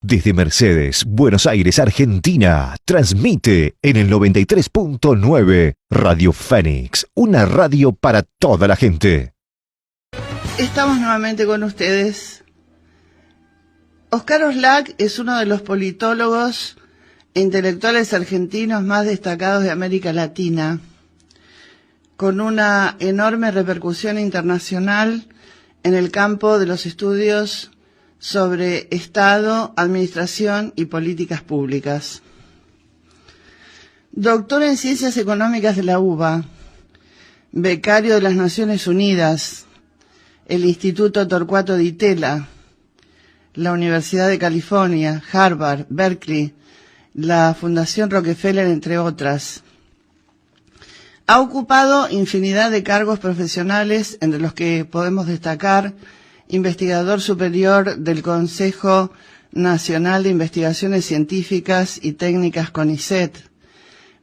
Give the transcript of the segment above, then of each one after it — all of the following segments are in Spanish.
Desde Mercedes, Buenos Aires, Argentina, transmite en el 93.9 Radio Fénix, una radio para toda la gente. Estamos nuevamente con ustedes. Óscar Oslak es uno de los politólogos e intelectuales argentinos más destacados de América Latina, con una enorme repercusión internacional en el campo de los estudios sobre Estado, Administración y Políticas Públicas. Doctor en Ciencias Económicas de la UBA, becario de las Naciones Unidas, el Instituto Torcuato Di Tella, la Universidad de California, Harvard, Berkeley, la Fundación Rockefeller, entre otras. Ha ocupado infinidad de cargos profesionales, entre los que podemos destacar investigador superior del Consejo Nacional de Investigaciones Científicas y Técnicas CONICET,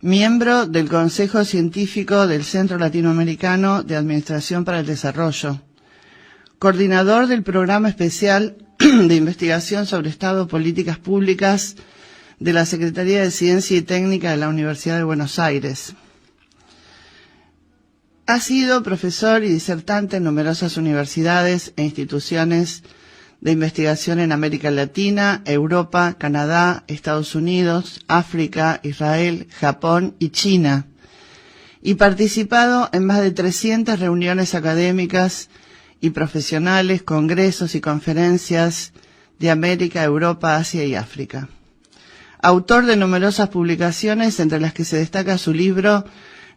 miembro del Consejo Científico del Centro Latinoamericano de Administración para el Desarrollo, coordinador del Programa Especial de Investigación sobre Estado, Políticas Públicas de la Secretaría de Ciencia y Técnica de la Universidad de Buenos Aires. Ha sido profesor y disertante en numerosas universidades e instituciones de investigación en América Latina, Europa, Canadá, Estados Unidos, África, Israel, Japón y China, y participado en más de 300 reuniones académicas y profesionales, congresos y conferencias de América, Europa, Asia y África. Autor de numerosas publicaciones, entre las que se destaca su libro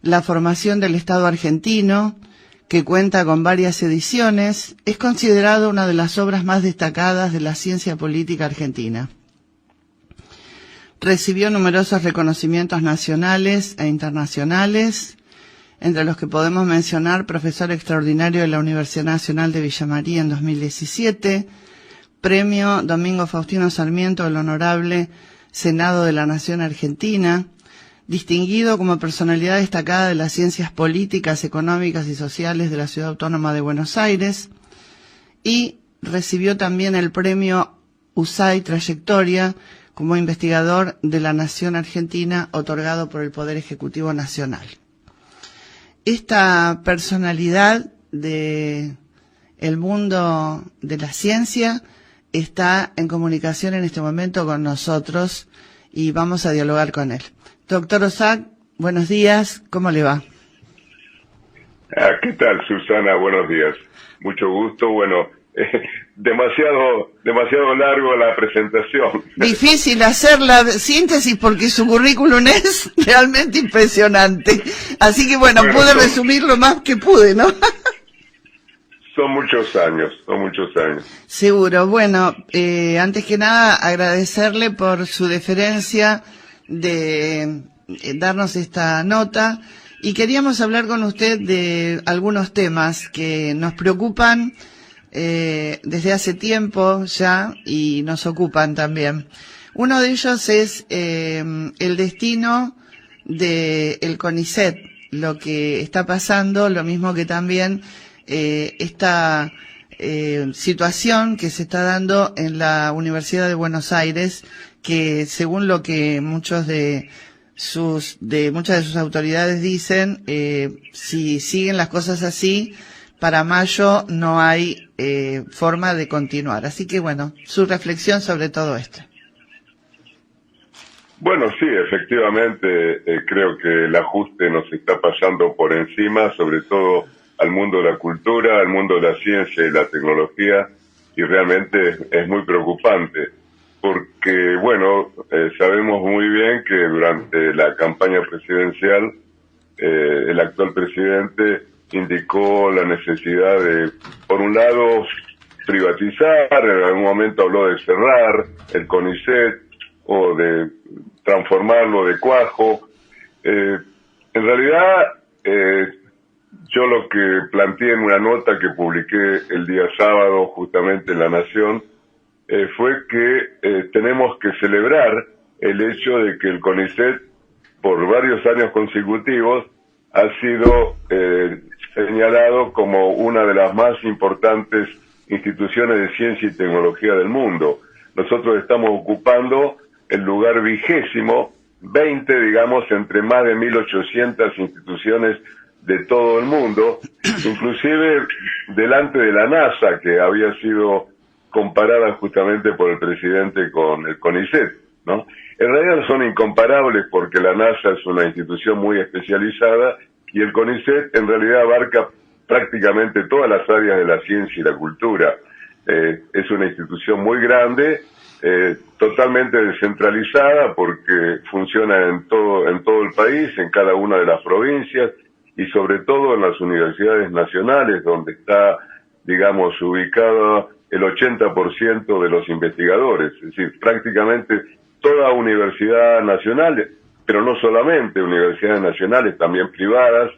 La formación del Estado argentino, que cuenta con varias ediciones, es considerado una de las obras más destacadas de la ciencia política argentina. Recibió numerosos reconocimientos nacionales e internacionales, entre los que podemos mencionar profesor extraordinario de la Universidad Nacional de Villa María en 2017, premio Domingo Faustino Sarmiento del Honorable Senado de la Nación Argentina, distinguido como personalidad destacada de las ciencias políticas, económicas y sociales de la Ciudad Autónoma de Buenos Aires, y recibió también el premio USAID Trayectoria como investigador de la Nación Argentina, otorgado por el Poder Ejecutivo Nacional. Esta personalidad del mundo de la ciencia está en comunicación en este momento con nosotros y vamos a dialogar con él. Doctor Oslak, buenos días, ¿cómo le va? ¿Qué tal, Susana? Buenos días. Mucho gusto. Bueno, demasiado largo la presentación. Difícil hacer la síntesis porque su currículum es realmente impresionante. Así que bueno, pude resumir lo más que pude, ¿no? Son muchos años. Seguro. Bueno, antes que nada, agradecerle por su deferencia de darnos esta nota, y queríamos hablar con usted de algunos temas que nos preocupan desde hace tiempo ya y nos ocupan también. Uno de ellos es el destino del CONICET, lo que está pasando, lo mismo que también esta situación que se está dando en la Universidad de Buenos Aires, que según lo que muchas de sus autoridades dicen, si siguen las cosas así, para mayo no hay forma de continuar. Así que bueno, su reflexión sobre todo esto. Bueno, sí, efectivamente, creo que el ajuste nos está pasando por encima, sobre todo al mundo de la cultura, al mundo de la ciencia y la tecnología, y realmente es muy preocupante. Porque, bueno, sabemos muy bien que durante la campaña presidencial el actual presidente indicó la necesidad de, por un lado, privatizar, en algún momento habló de cerrar el CONICET o de transformarlo de cuajo. En realidad, yo lo que planteé en una nota que publiqué el día sábado justamente en La Nación, fue que tenemos que celebrar el hecho de que el CONICET por varios años consecutivos ha sido señalado como una de las más importantes instituciones de ciencia y tecnología del mundo. nosotros estamos ocupando el lugar 20, digamos, entre más de 1.800 instituciones de todo el mundo, inclusive delante de la NASA, que había sido comparada justamente por el presidente con el CONICET, ¿no? En realidad son incomparables porque la NASA es una institución muy especializada y el CONICET en realidad abarca prácticamente todas las áreas de la ciencia y la cultura. Es una institución muy grande, totalmente descentralizada porque funciona en todo el país, en cada una de las provincias y sobre todo en las universidades nacionales donde está, digamos, ubicado el 80% de los investigadores, es decir, prácticamente toda universidad nacional, pero no solamente universidades nacionales, también privadas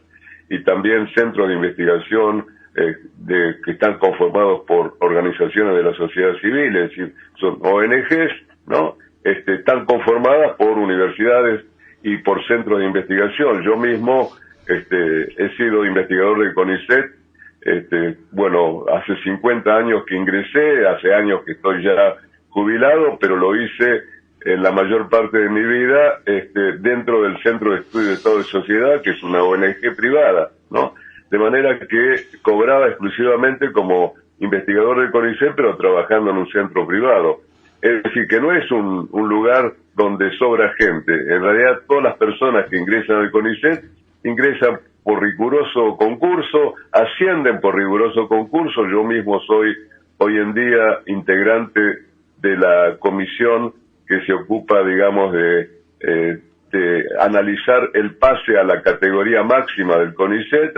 y también centros de investigación que están conformados por organizaciones de la sociedad civil, es decir, son ONGs, ¿no? Están conformadas por universidades y por centros de investigación. Yo mismo he sido investigador del CONICET, bueno, hace 50 años que ingresé, hace años que estoy ya jubilado, pero lo hice en la mayor parte de mi vida dentro del Centro de Estudio de Estado y Sociedad, que es una ONG privada, ¿no? De manera que cobraba exclusivamente como investigador del CONICET, pero trabajando en un centro privado. Es decir, que no es un lugar donde sobra gente. En realidad, todas las personas que ingresan al CONICET ingresan por riguroso concurso, ascienden por riguroso concurso. Yo mismo soy hoy en día integrante de la comisión que se ocupa, digamos, de analizar el pase a la categoría máxima del CONICET,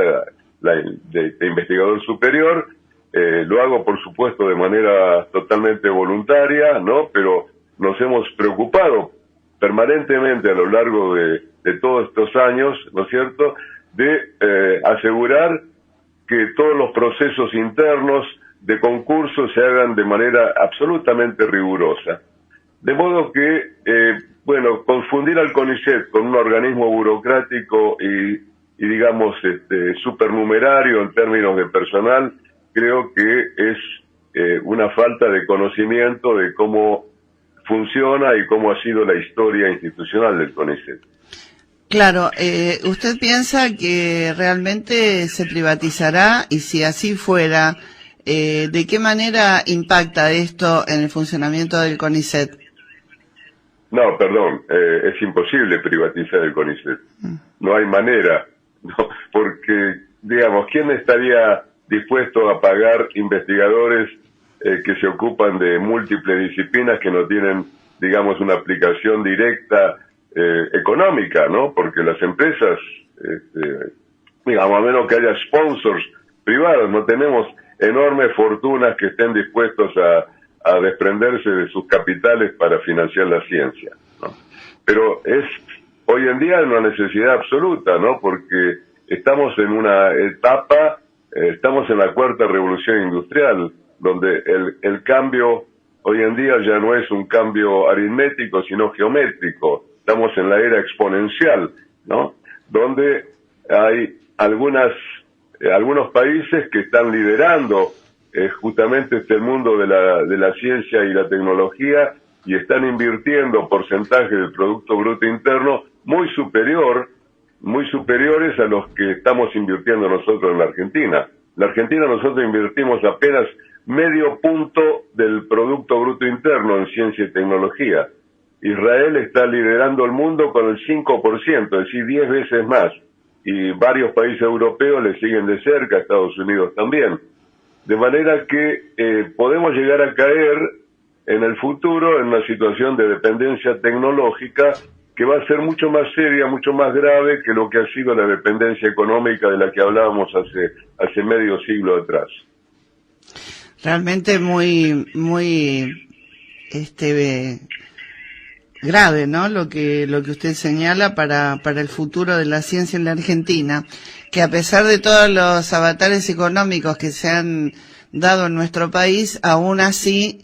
de investigador superior. Lo hago, por supuesto, de manera totalmente voluntaria, ¿no? Pero nos hemos preocupado permanentemente a lo largo de todos estos años, ¿no es cierto?, de asegurar que todos los procesos internos de concurso se hagan de manera absolutamente rigurosa. De modo que, bueno, confundir al CONICET con un organismo burocrático y digamos, supernumerario en términos de personal, creo que es una falta de conocimiento de cómo funciona y cómo ha sido la historia institucional del CONICET. Claro, ¿usted piensa que realmente se privatizará? Y si así fuera, ¿de qué manera impacta esto en el funcionamiento del CONICET? No, perdón, es imposible privatizar el CONICET. No hay manera, ¿no? Porque, digamos, ¿quién estaría dispuesto a pagar investigadores que se ocupan de múltiples disciplinas que no tienen, digamos, una aplicación directa económica, ¿no? Porque las empresas, digamos, a menos que haya sponsors privados, no tenemos enormes fortunas que estén dispuestos a desprenderse de sus capitales para financiar la ciencia, ¿no? Pero es hoy en día una necesidad absoluta, ¿no? Porque estamos en una etapa, estamos en la cuarta revolución industrial, donde el cambio hoy en día ya no es un cambio aritmético, sino geométrico. Estamos en la era exponencial, ¿no? Donde hay algunos países que están liderando justamente el mundo de la ciencia y la tecnología y están invirtiendo porcentajes del Producto Bruto Interno muy superiores a los que estamos invirtiendo nosotros en la Argentina. En la Argentina nosotros invertimos apenas medio punto del Producto Bruto Interno en ciencia y tecnología. Israel está liderando el mundo con el 5%, es decir, 10 veces más. Y varios países europeos le siguen de cerca, Estados Unidos también. De manera que podemos llegar a caer en el futuro en una situación de dependencia tecnológica que va a ser mucho más seria, mucho más grave que lo que ha sido la dependencia económica de la que hablábamos hace medio siglo atrás. Realmente muy grave, ¿no? Lo que usted señala para el futuro de la ciencia en la Argentina, que a pesar de todos los avatares económicos que se han dado en nuestro país, aún así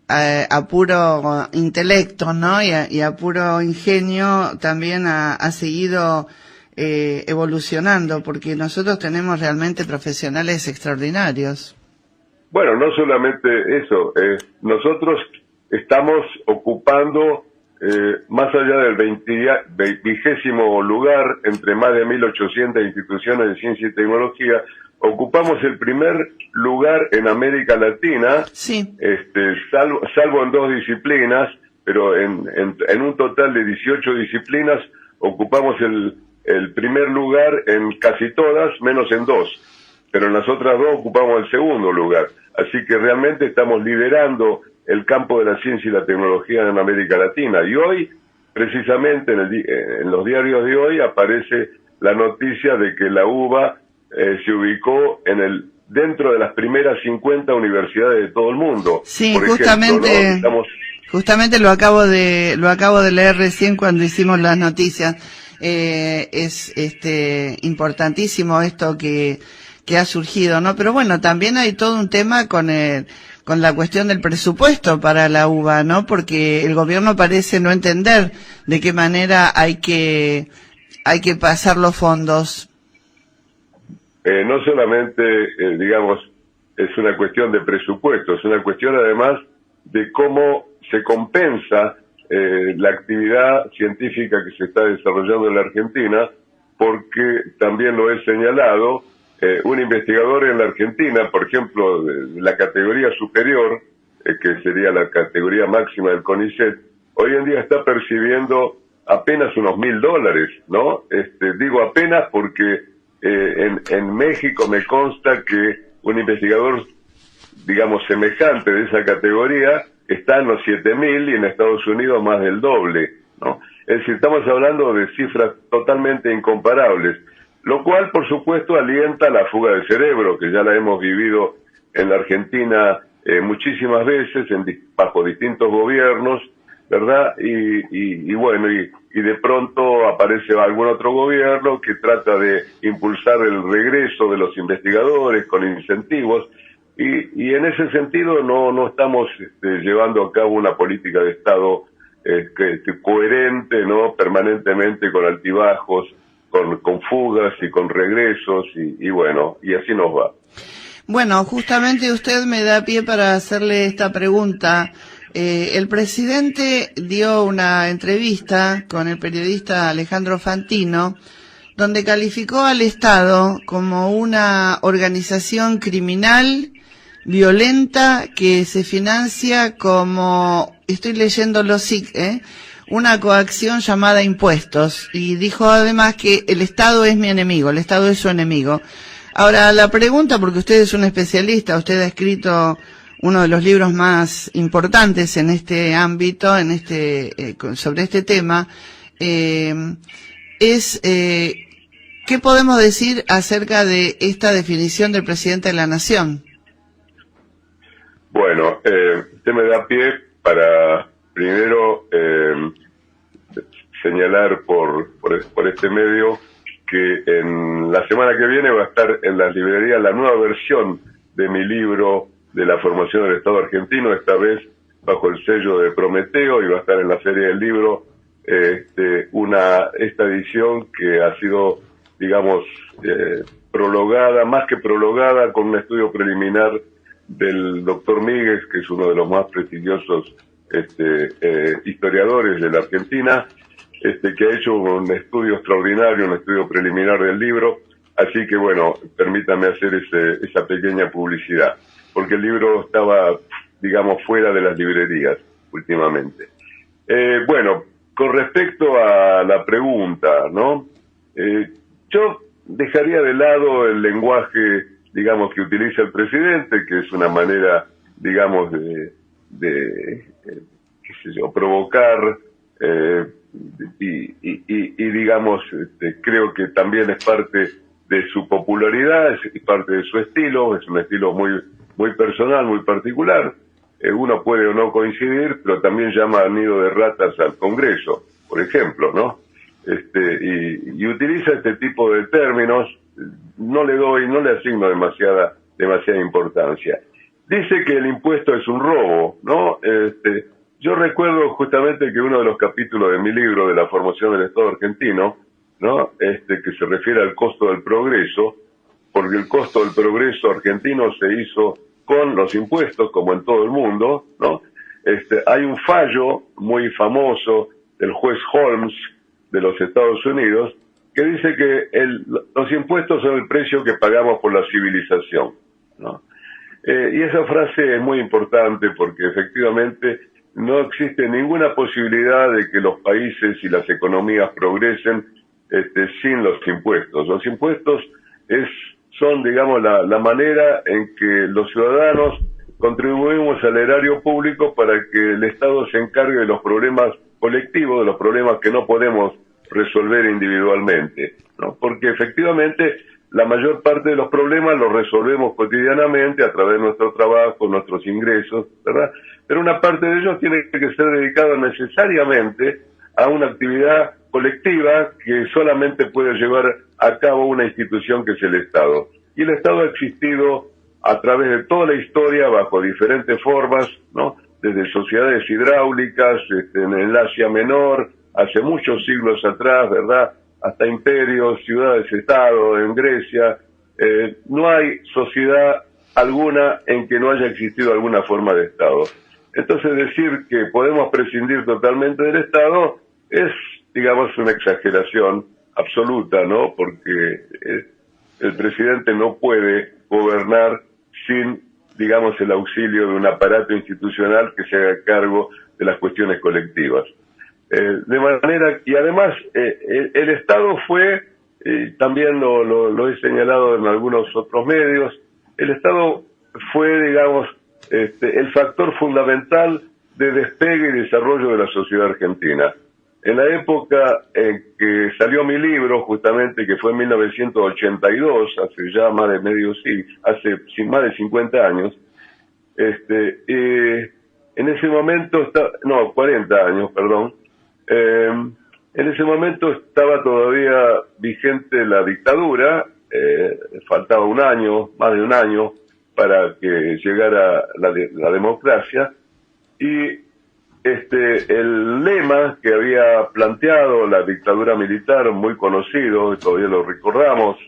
a puro intelecto, ¿no? Y a puro ingenio también ha seguido evolucionando, porque nosotros tenemos realmente profesionales extraordinarios. Bueno, no solamente eso, nosotros estamos ocupando más allá del 20º lugar entre más de 1.800 instituciones de ciencia y tecnología, ocupamos el primer lugar en América Latina, sí. Salvo en 2 disciplinas, pero en un total de 18 disciplinas ocupamos el primer lugar en casi todas, menos en 2, pero en las otras 2 ocupamos el segundo lugar. Así que realmente estamos liderando el campo de la ciencia y la tecnología en América Latina. Y hoy, precisamente en los diarios de hoy, aparece la noticia de que la UBA se ubicó dentro de las primeras 50 universidades de todo el mundo. Sí, por justamente, ejemplo, ¿no? justamente lo acabo de leer recién cuando hicimos las noticias. Es importantísimo esto que ha surgido, ¿no? Pero bueno, también hay todo un tema con la cuestión del presupuesto para la UBA, ¿no? Porque el gobierno parece no entender de qué manera hay que pasar los fondos. No solamente, digamos, es una cuestión de presupuesto, es una cuestión además de cómo se compensa la actividad científica que se está desarrollando en la Argentina, porque también lo he señalado, un investigador en la Argentina, por ejemplo, de la categoría superior, que sería la categoría máxima del CONICET, hoy en día está percibiendo apenas unos $1.000, ¿no? Digo apenas porque en México me consta que un investigador, digamos, semejante de esa categoría está en los 7.000 y en Estados Unidos más del doble, ¿no? Es decir, estamos hablando de cifras totalmente incomparables, lo cual, por supuesto, alienta la fuga de cerebro, que ya la hemos vivido en la Argentina muchísimas veces, bajo distintos gobiernos, ¿verdad? Y bueno, y de pronto aparece algún otro gobierno que trata de impulsar el regreso de los investigadores con incentivos, y en ese sentido no estamos llevando a cabo una política de Estado coherente, ¿no? Permanentemente con altibajos, con fugas y con regresos, y bueno, y así nos va. Bueno, justamente usted me da pie para hacerle esta pregunta. El presidente dio una entrevista con el periodista Alejandro Fantino, donde calificó al Estado como una organización criminal, violenta, que se financia como, estoy leyendo los SIC, una coacción llamada impuestos, y dijo además que el Estado es mi enemigo, el Estado es su enemigo. Ahora, la pregunta, porque usted es un especialista, usted ha escrito uno de los libros más importantes en este ámbito, sobre este tema, ¿qué podemos decir acerca de esta definición del presidente de la Nación? Bueno, usted me da pie para primero señalar por este medio que en la semana que viene va a estar en las librerías la nueva versión de mi libro de la formación del Estado argentino, esta vez bajo el sello de Prometeo, y va a estar en la Feria del Libro esta edición que ha sido, digamos, prologada, más que prologada, con un estudio preliminar del doctor Míguez, que es uno de los más prestigiosos historiadores de la Argentina, que ha hecho un estudio extraordinario, un estudio preliminar del libro. Así que bueno, permítame hacer esa pequeña publicidad, porque el libro estaba, digamos, fuera de las librerías últimamente. Bueno, con respecto a la pregunta, ¿no? Yo dejaría de lado el lenguaje, digamos, que utiliza el presidente, que es una manera, digamos, de qué sé yo, provocar, y digamos, creo que también es parte de su popularidad, es parte de su estilo, es un estilo muy personal, muy particular. Uno puede o no coincidir, pero también llama a nido de ratas al Congreso, por ejemplo, ¿no? Y utiliza este tipo de términos, no le asigno demasiada importancia. Dice que el impuesto es un robo, ¿no? Yo recuerdo justamente que uno de los capítulos de mi libro de la formación del Estado argentino, ¿no? Que se refiere al costo del progreso, porque el costo del progreso argentino se hizo con los impuestos, como en todo el mundo, ¿no? hay un fallo muy famoso del juez Holmes de los Estados Unidos que dice que los impuestos son el precio que pagamos por la civilización, ¿no? Y esa frase es muy importante porque efectivamente no existe ninguna posibilidad de que los países y las economías progresen sin los impuestos. Los impuestos son, digamos, la manera en que los ciudadanos contribuimos al erario público para que el Estado se encargue de los problemas colectivos, de los problemas que no podemos resolver individualmente, ¿no? Porque efectivamente la mayor parte de los problemas los resolvemos cotidianamente a través de nuestro trabajo, nuestros ingresos, ¿verdad? Pero una parte de ellos tiene que ser dedicada necesariamente a una actividad colectiva que solamente puede llevar a cabo una institución que es el Estado. Y el Estado ha existido a través de toda la historia bajo diferentes formas, ¿no? Desde sociedades hidráulicas, en el Asia Menor, hace muchos siglos atrás, ¿verdad?, hasta imperios, ciudades-estado, en Grecia. No hay sociedad alguna en que no haya existido alguna forma de Estado. Entonces decir que podemos prescindir totalmente del Estado es, digamos, una exageración absoluta, ¿no? Porque el presidente no puede gobernar sin, digamos, el auxilio de un aparato institucional que se haga cargo de las cuestiones colectivas. De manera, y además, el Estado fue, también lo he señalado en algunos otros medios, el Estado fue, digamos, el factor fundamental de despegue y desarrollo de la sociedad argentina. En la época en que salió mi libro, justamente, que fue en 1982, hace ya más de medio siglo, hace más de 50 años, en ese momento, 40 años, perdón, en ese momento estaba todavía vigente la dictadura, faltaba un año, más de un año, para que llegara la democracia, y el lema que había planteado la dictadura militar, muy conocido, todavía lo recordamos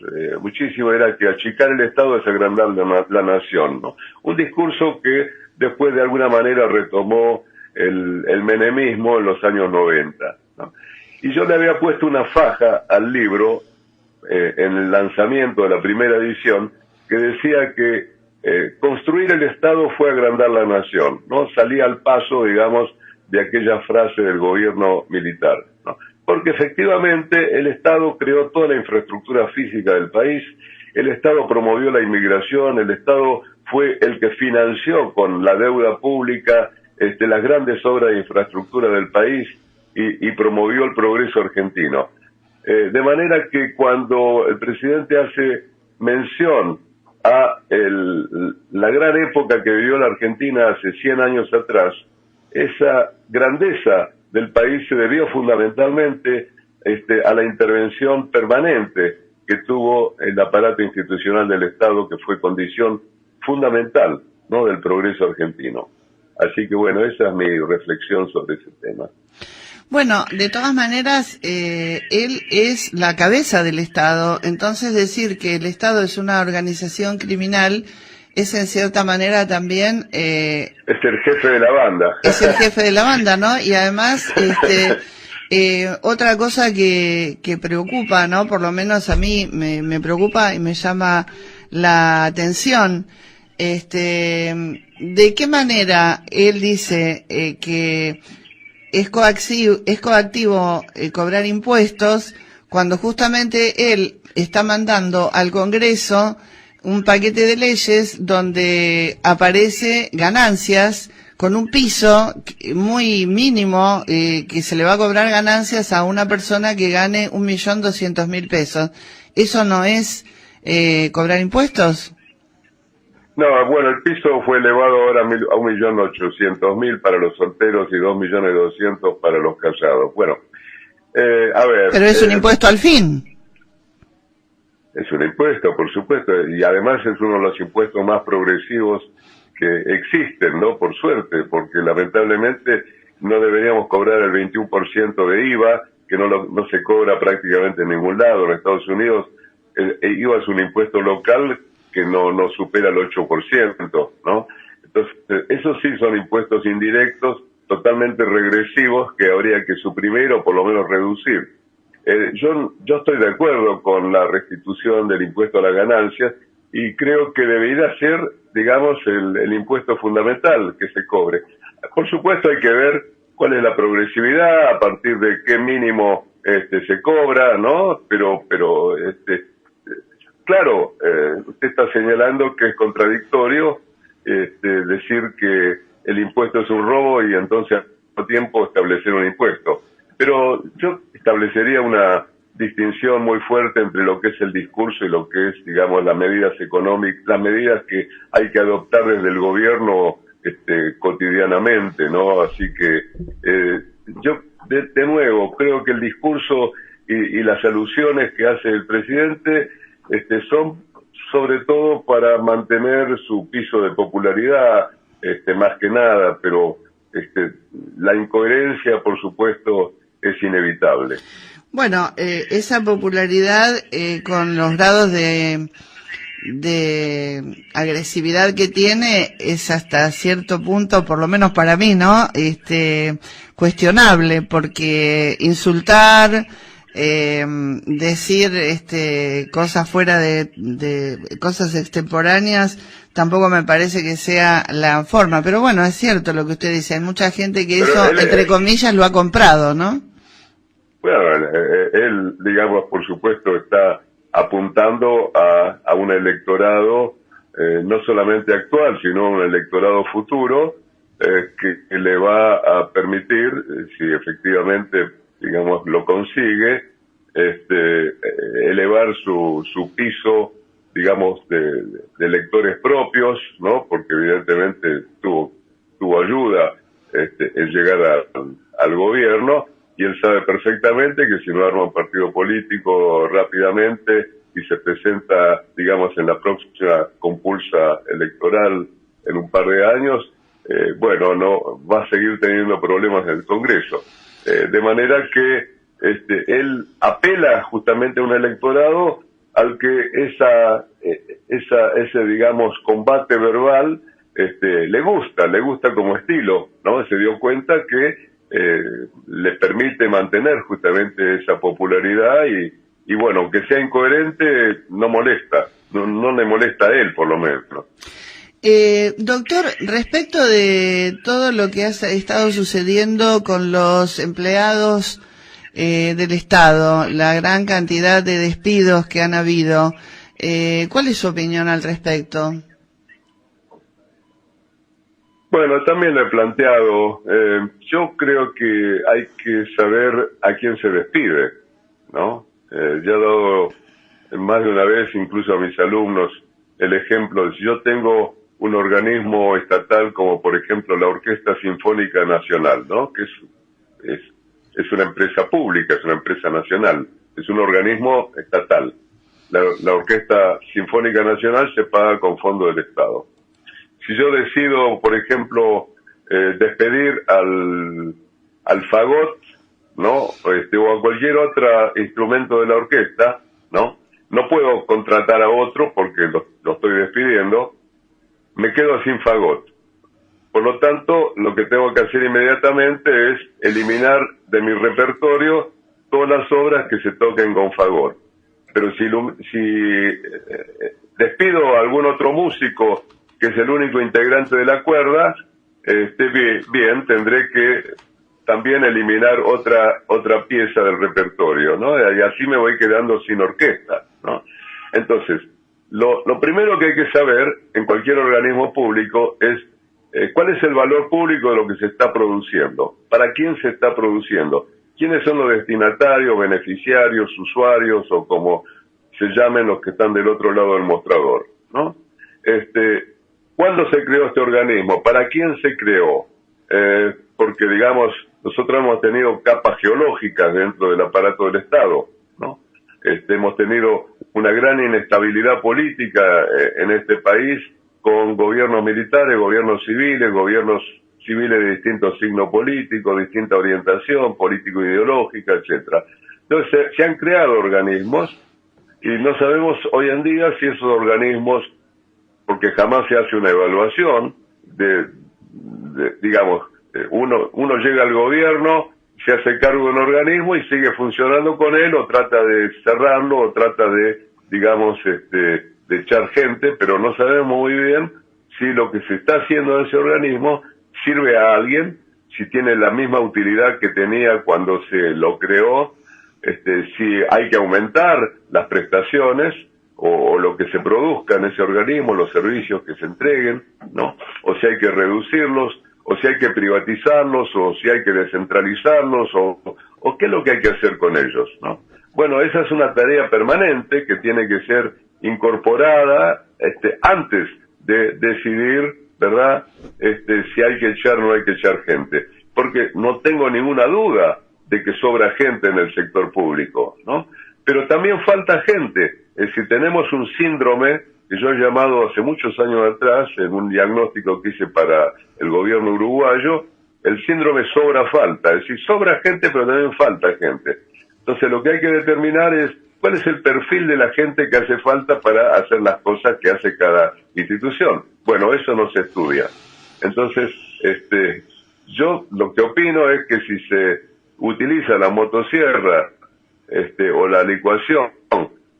muchísimo, era que achicar el Estado es agrandar la nación, ¿no? Un discurso que después de alguna manera retomó el menemismo en los años 90, ¿no? Y yo le había puesto una faja al libro en el lanzamiento de la primera edición que decía que construir el Estado fue agrandar la nación, ¿no? Salía al paso, digamos, de aquella frase del gobierno militar, ¿no? Porque efectivamente el Estado creó toda la infraestructura física del país, el Estado promovió la inmigración, el Estado fue el que financió con la deuda pública las grandes obras de infraestructura del país y promovió el progreso argentino. De manera que cuando el presidente hace mención a la gran época que vivió la Argentina hace 100 años atrás, esa grandeza del país se debió fundamentalmente a la intervención permanente que tuvo el aparato institucional del Estado, que fue condición fundamental, ¿no?, del progreso argentino. Así que bueno, esa es mi reflexión sobre ese tema. Bueno, de todas maneras, él es la cabeza del Estado, entonces decir que el Estado es una organización criminal es en cierta manera también... es el jefe de la banda. Es el jefe de la banda, ¿no? Y además, otra cosa que preocupa, ¿no? Por lo menos a mí me preocupa y me llama la atención, ¿de qué manera él dice que es coactivo cobrar impuestos cuando justamente él está mandando al Congreso un paquete de leyes donde aparece ganancias con un piso muy mínimo, que se le va a cobrar ganancias a una persona que gane 1.200.000 pesos? ¿Eso no es cobrar impuestos? No, bueno, el piso fue elevado ahora a 1.800.000 para los solteros y 2.200.000 para los casados. Bueno, a ver... Pero es un impuesto al fin. Es un impuesto, por supuesto, y además es uno de los impuestos más progresivos que existen, ¿no? Por suerte, porque lamentablemente no deberíamos cobrar el 21% de IVA, que no se cobra prácticamente en ningún lado. En Estados Unidos el IVA es un impuesto local que no supera el 8%, ¿no? Entonces, esos sí son impuestos indirectos totalmente regresivos que habría que suprimir o por lo menos reducir. Yo estoy de acuerdo con la restitución del impuesto a las ganancias y creo que debería ser, digamos, el impuesto fundamental que se cobre. Por supuesto hay que ver cuál es la progresividad, a partir de qué mínimo se cobra, ¿no? Pero claro, usted está señalando que es contradictorio decir que el impuesto es un robo y entonces al mismo tiempo establecer un impuesto. Pero yo establecería una distinción muy fuerte entre lo que es el discurso y lo que es, digamos, las medidas económicas, las medidas que hay que adoptar desde el gobierno cotidianamente, ¿no? Así que yo, de nuevo, creo que el discurso y las alusiones que hace el presidente son sobre todo para mantener su piso de popularidad, más que nada, pero la incoherencia, por supuesto, es inevitable. Bueno, esa popularidad con los grados de agresividad que tiene es hasta cierto punto, por lo menos para mí, ¿no? Cuestionable, porque insultar, decir cosas fuera de cosas extemporáneas tampoco me parece que sea la forma, pero bueno, es cierto lo que usted dice, hay mucha gente que eso, entre comillas, lo ha comprado, ¿no? Bueno, él, digamos, por supuesto, está apuntando a un electorado no solamente actual, sino un electorado futuro que le va a permitir, si efectivamente, digamos, lo consigue, elevar su piso, digamos, de electores propios, ¿no? Porque evidentemente tuvo ayuda en llegar al gobierno, y él sabe perfectamente que si no arma un partido político rápidamente y se presenta, digamos, en la próxima compulsa electoral en un par de años, bueno, no va a seguir teniendo problemas en el Congreso. De manera que él apela justamente a un electorado al que ese, digamos, combate verbal le gusta como estilo, ¿no? Se dio cuenta que le permite mantener justamente esa popularidad y bueno, aunque sea incoherente, no molesta, no le molesta a él por lo menos. Doctor, respecto de todo lo que ha estado sucediendo con los empleados del Estado, la gran cantidad de despidos que han habido, ¿cuál es su opinión al respecto? Bueno, también lo he planteado. Yo creo que hay que saber a quién se despide, ¿no? Ya he dado más de una vez, incluso a mis alumnos, el ejemplo de si yo tengo un organismo estatal como, por ejemplo, la Orquesta Sinfónica Nacional, ¿no? Que es una empresa pública, es una empresa nacional, es un organismo estatal. La Orquesta Sinfónica Nacional se paga con fondos del Estado. Si yo decido, por ejemplo, despedir al fagot, ¿no? O a cualquier otro instrumento de la orquesta, ¿no? No puedo contratar a otro porque lo estoy despidiendo, me quedo sin fagot. Por lo tanto, lo que tengo que hacer inmediatamente es eliminar de mi repertorio todas las obras que se toquen con fagot. Pero si despido a algún otro músico que es el único integrante de la cuerda, bien, tendré que también eliminar otra pieza del repertorio, ¿no? Y así me voy quedando sin orquesta, ¿no? Entonces, lo primero que hay que saber en cualquier organismo público es cuál es el valor público de lo que se está produciendo, para quién se está produciendo, quiénes son los destinatarios, beneficiarios, usuarios o como se llamen los que están del otro lado del mostrador, ¿no? ¿Cuándo se creó este organismo? ¿Para quién se creó? Porque, digamos, nosotros hemos tenido capas geológicas dentro del aparato del Estado, ¿no? Hemos tenido una gran inestabilidad política en este país, con gobiernos militares, gobiernos civiles de distintos signos políticos, distinta orientación político-ideológica, etcétera. Entonces, se han creado organismos y no sabemos hoy en día si esos organismos, porque jamás se hace una evaluación digamos, uno llega al gobierno, se hace cargo de un organismo y sigue funcionando con él, o trata de cerrarlo, o trata de, digamos, de echar gente, pero no sabemos muy bien si lo que se está haciendo en ese organismo sirve a alguien, si tiene la misma utilidad que tenía cuando se lo creó, si hay que aumentar las prestaciones o lo que se produzca en ese organismo, los servicios que se entreguen, ¿no? O si hay que reducirlos, o si hay que privatizarlos, o si hay que descentralizarlos, o qué es lo que hay que hacer con ellos, ¿no? Bueno, esa es una tarea permanente que tiene que ser incorporada antes de decidir, ¿verdad?, si hay que echar o no hay que echar gente. Porque no tengo ninguna duda de que sobra gente en el sector público, ¿no? Pero también falta gente. Es decir, tenemos un síndrome que yo he llamado hace muchos años atrás, en un diagnóstico que hice para el gobierno uruguayo, el síndrome sobra-falta. Es decir, sobra gente, pero también falta gente. Entonces, lo que hay que determinar es cuál es el perfil de la gente que hace falta para hacer las cosas que hace cada institución. Bueno, eso no se estudia. Entonces, yo lo que opino es que si se utiliza la motosierra o la licuación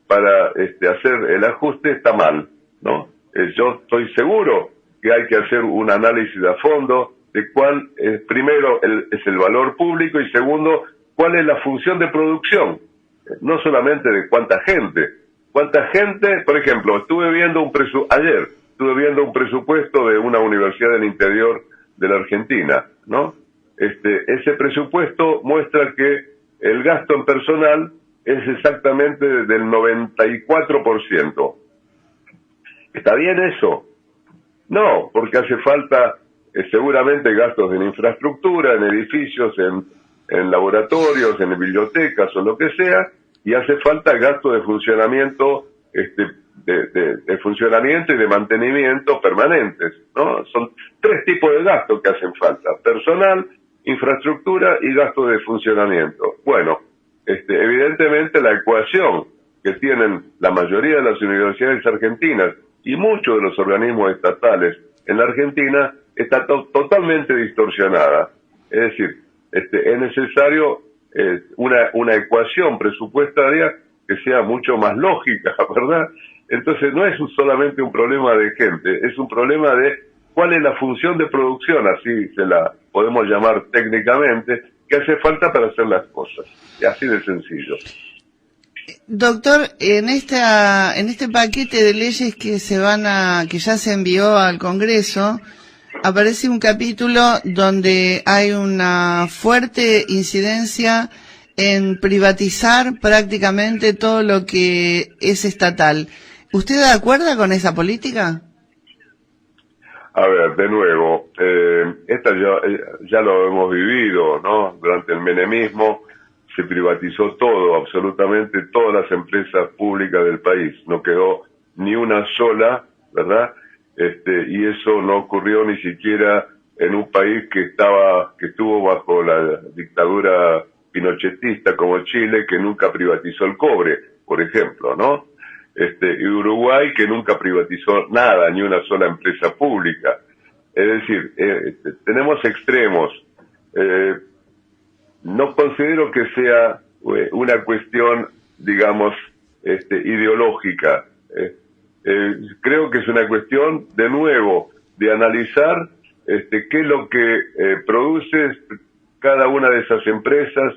para hacer el ajuste, está mal, ¿no? Yo estoy seguro que hay que hacer un análisis a fondo de cuál primero es el valor público, y segundo, cuál es la función de producción, no solamente de cuánta gente, por ejemplo, ayer estuve viendo un presupuesto de una universidad del interior de la Argentina, ¿no? Ese presupuesto muestra que el gasto en personal es exactamente del 94%. ¿Está bien eso? No, porque hace falta seguramente gastos en infraestructura, en edificios, en laboratorios, en bibliotecas o lo que sea, y hace falta gastos de funcionamiento, de funcionamiento y de mantenimiento permanentes, ¿no? Son 3 tipos de gastos que hacen falta: personal, infraestructura y gastos de funcionamiento. Bueno, evidentemente la ecuación que tienen la mayoría de las universidades argentinas y muchos de los organismos estatales en la Argentina está totalmente distorsionada. Es decir, es necesario una ecuación presupuestaria que sea mucho más lógica, ¿verdad? Entonces no es solamente un problema de gente, es un problema de cuál es la función de producción, así se la podemos llamar técnicamente, que hace falta para hacer las cosas. Y así de sencillo. Doctor, en este paquete de leyes que ya se envió al Congreso, aparece un capítulo donde hay una fuerte incidencia en privatizar prácticamente todo lo que es estatal. ¿Usted de acuerdo con esa política? A ver, de nuevo, esta ya lo hemos vivido, ¿no? Durante el menemismo se privatizó todo, absolutamente todas las empresas públicas del país. No quedó ni una sola, ¿verdad? Y eso no ocurrió ni siquiera en un país que estuvo bajo la dictadura pinochetista como Chile, que nunca privatizó el cobre, por ejemplo, ¿no? Y Uruguay, que nunca privatizó nada, ni una sola empresa pública. Es decir, tenemos extremos. No considero que sea una cuestión, digamos, ideológica. Creo que es una cuestión, de nuevo, de analizar qué es lo que produce cada una de esas empresas,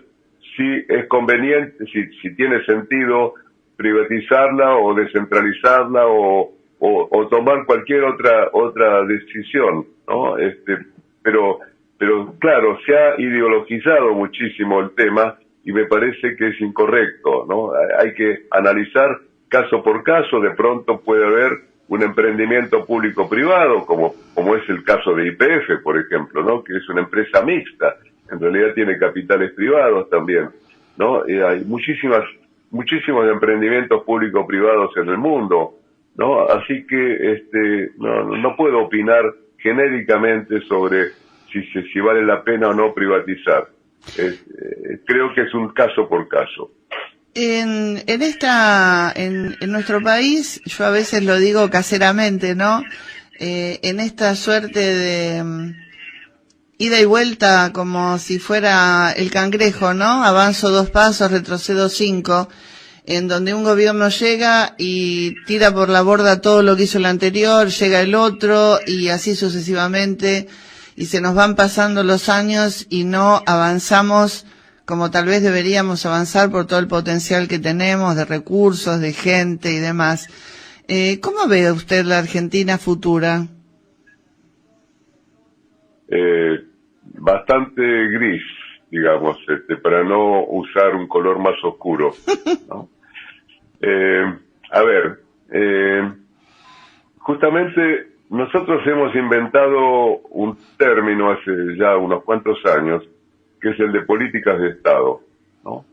si es conveniente, si tiene sentido privatizarla o descentralizarla o tomar cualquier otra decisión, ¿no? Pero claro, se ha ideologizado muchísimo el tema y me parece que es incorrecto, ¿no? Hay que analizar caso por caso. De pronto puede haber un emprendimiento público-privado, como es el caso de YPF, por ejemplo, ¿no? Que es una empresa mixta, en realidad tiene capitales privados también, ¿no? Y hay muchísimos emprendimientos público-privados en el mundo, ¿no? Así que no puedo opinar genéricamente sobre si vale la pena o no privatizar. Creo que es un caso por caso. En nuestro país, yo a veces lo digo caseramente, ¿no? en esta suerte de ida y vuelta, como si fuera el cangrejo, ¿no? Avanzo 2 pasos, retrocedo 5, en donde un gobierno llega y tira por la borda todo lo que hizo el anterior, llega el otro y así sucesivamente, y se nos van pasando los años y no avanzamos como tal vez deberíamos avanzar por todo el potencial que tenemos de recursos, de gente y demás. ¿Cómo ve usted la Argentina futura? Bastante gris, digamos, para no usar un color más oscuro, ¿no? A ver, justamente nosotros hemos inventado un término hace ya unos cuantos años, que es el de políticas de Estado, ¿no?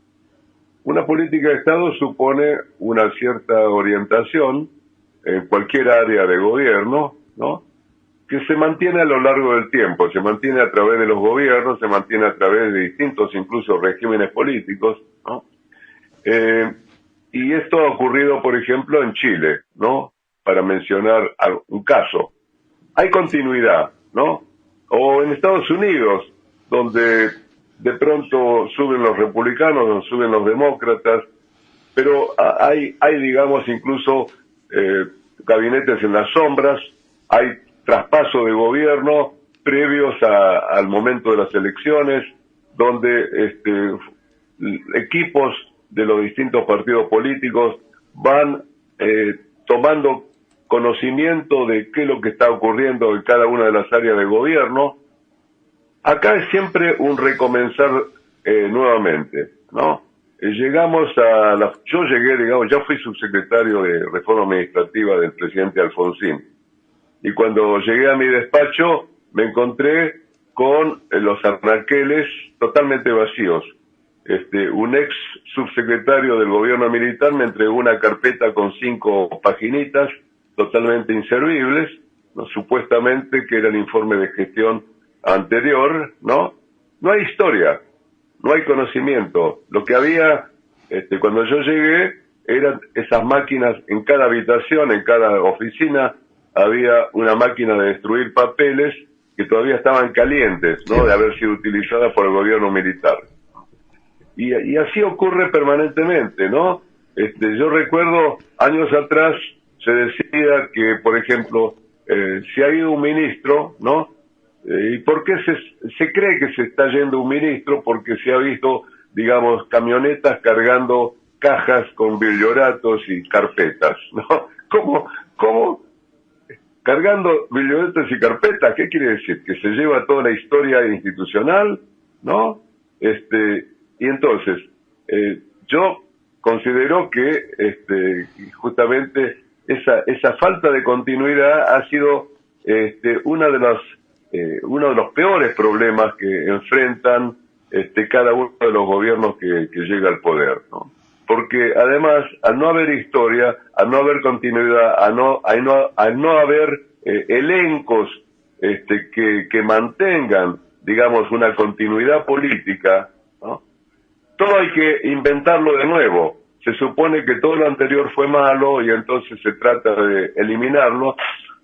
Una política de Estado supone una cierta orientación en cualquier área de gobierno, ¿no?, que se mantiene a lo largo del tiempo, se mantiene a través de los gobiernos, se mantiene a través de distintos incluso regímenes políticos, ¿no? Y esto ha ocurrido, por ejemplo, en Chile, ¿no?, para mencionar un caso. Hay continuidad, ¿no? O en Estados Unidos, donde de pronto suben los republicanos, suben los demócratas, pero hay digamos, incluso gabinetes en las sombras, hay traspaso de gobierno previos al momento de las elecciones, donde equipos de los distintos partidos políticos van tomando conocimiento de qué es lo que está ocurriendo en cada una de las áreas de gobierno. Acá es siempre un recomenzar nuevamente, ¿no? Yo llegué, digamos, ya fui subsecretario de Reforma Administrativa del presidente Alfonsín. Y cuando llegué a mi despacho, me encontré con los anaqueles totalmente vacíos. Un ex subsecretario del gobierno militar me entregó una carpeta con 5 paginitas totalmente inservibles, ¿no?, supuestamente que era el informe de gestión anterior, ¿no? No hay historia, no hay conocimiento. Lo que había, cuando yo llegué, eran esas máquinas en cada habitación, en cada oficina, había una máquina de destruir papeles que todavía estaban calientes, ¿no?, de haber sido utilizadas por el gobierno militar. Y así ocurre permanentemente, ¿no? Yo recuerdo, años atrás, se decía que, por ejemplo, si ha ido un ministro, ¿no?, ¿y por qué se cree que se está yendo un ministro? Porque se ha visto, digamos, camionetas cargando cajas con biblioratos y carpetas, ¿no? ¿Cómo? Cargando biblioratos y carpetas, ¿qué quiere decir? ¿Que se lleva toda la historia institucional? ¿No? Y entonces, yo considero que justamente esa falta de continuidad ha sido uno de los peores problemas que enfrentan cada uno de los gobiernos que llega al poder, ¿no? Porque además, al no haber historia, al no haber continuidad, al no haber elencos que mantengan, digamos, una continuidad política, ¿no?, todo hay que inventarlo de nuevo. Se supone que todo lo anterior fue malo y entonces se trata de eliminarlo.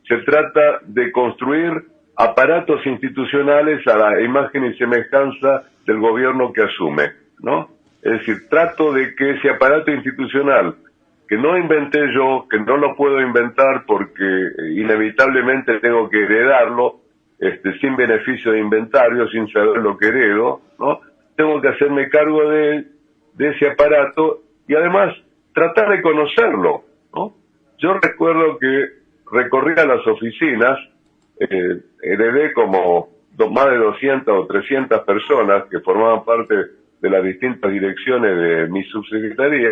Se trata de construir aparatos institucionales a la imagen y semejanza del gobierno que asume, ¿no? Es decir, trato de que ese aparato institucional, que no inventé yo, que no lo puedo inventar porque inevitablemente tengo que heredarlo, sin beneficio de inventario, sin saber lo que heredo, ¿no?, tengo que hacerme cargo de ese aparato y además tratar de conocerlo, ¿no? Yo recuerdo que recorría las oficinas, heredé como más de 200 o 300 personas que formaban parte de las distintas direcciones de mi subsecretaría,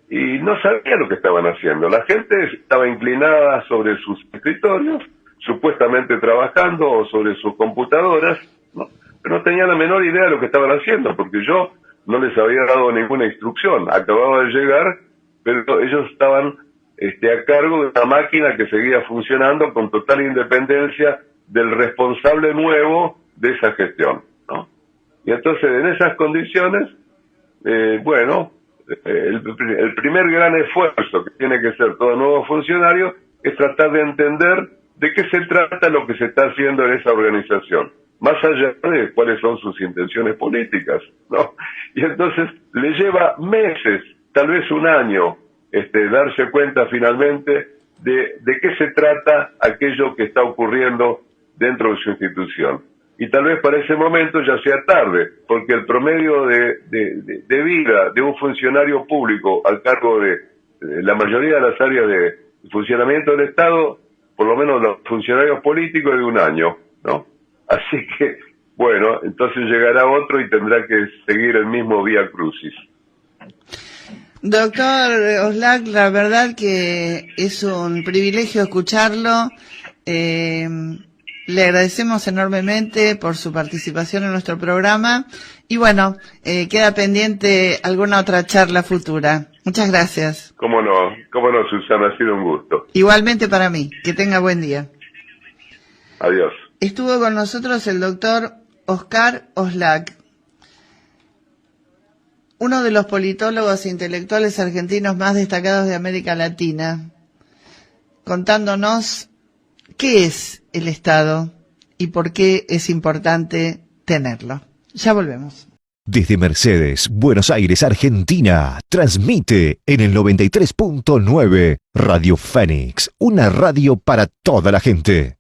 y no sabía lo que estaban haciendo. La gente estaba inclinada sobre sus escritorios, supuestamente trabajando, o sobre sus computadoras, ¿no?, pero no tenía la menor idea de lo que estaban haciendo, porque yo no les había dado ninguna instrucción. Acababa de llegar, pero ellos estaban a cargo de una máquina que seguía funcionando con total independencia del responsable nuevo de esa gestión, ¿no? Y entonces, en esas condiciones, el primer gran esfuerzo que tiene que hacer todo nuevo funcionario es tratar de entender de qué se trata lo que se está haciendo en esa organización, más allá de cuáles son sus intenciones políticas, ¿no? Y entonces le lleva meses, tal vez un año, darse cuenta finalmente de qué se trata aquello que está ocurriendo dentro de su institución. Y tal vez para ese momento ya sea tarde, porque el promedio de vida de un funcionario público al cargo de la mayoría de las áreas de funcionamiento del Estado, por lo menos los funcionarios políticos, es de un año, ¿no? Así que, bueno, entonces llegará otro y tendrá que seguir el mismo vía crucis. Doctor Oslak, la verdad que es un privilegio escucharlo. Le agradecemos enormemente por su participación en nuestro programa y bueno, queda pendiente alguna otra charla futura. Muchas gracias. Cómo no, Susana, ha sido un gusto. Igualmente para mí, que tenga buen día. Adiós. Estuvo con nosotros el doctor Oscar Oslak, uno de los politólogos e intelectuales argentinos más destacados de América Latina, contándonos qué es el Estado y por qué es importante tenerlo. Ya volvemos. Desde Mercedes, Buenos Aires, Argentina, transmite en el 93.9 Radio Fénix, una radio para toda la gente.